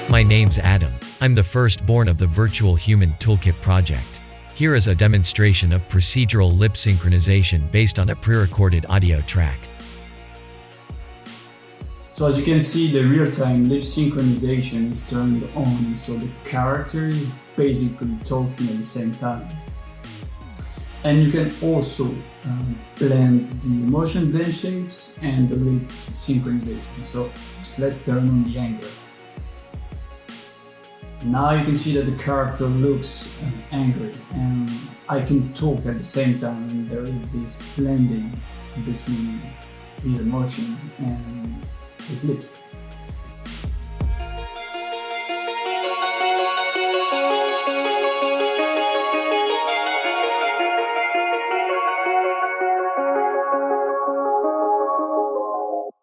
My name's Adam. I'm the firstborn of the Virtual Human Toolkit project. Here is a demonstration of procedural lip synchronization based on a pre-recorded audio track. So as you can see, the real-time lip synchronization is turned on, so the character is basically talking at the same time. And you can also blend the motion blend shapes and the lip synchronization. So let's turn on the anger. Now you can see that the character looks angry, and I can talk at the same time, and there is this blending between his emotion and his lips.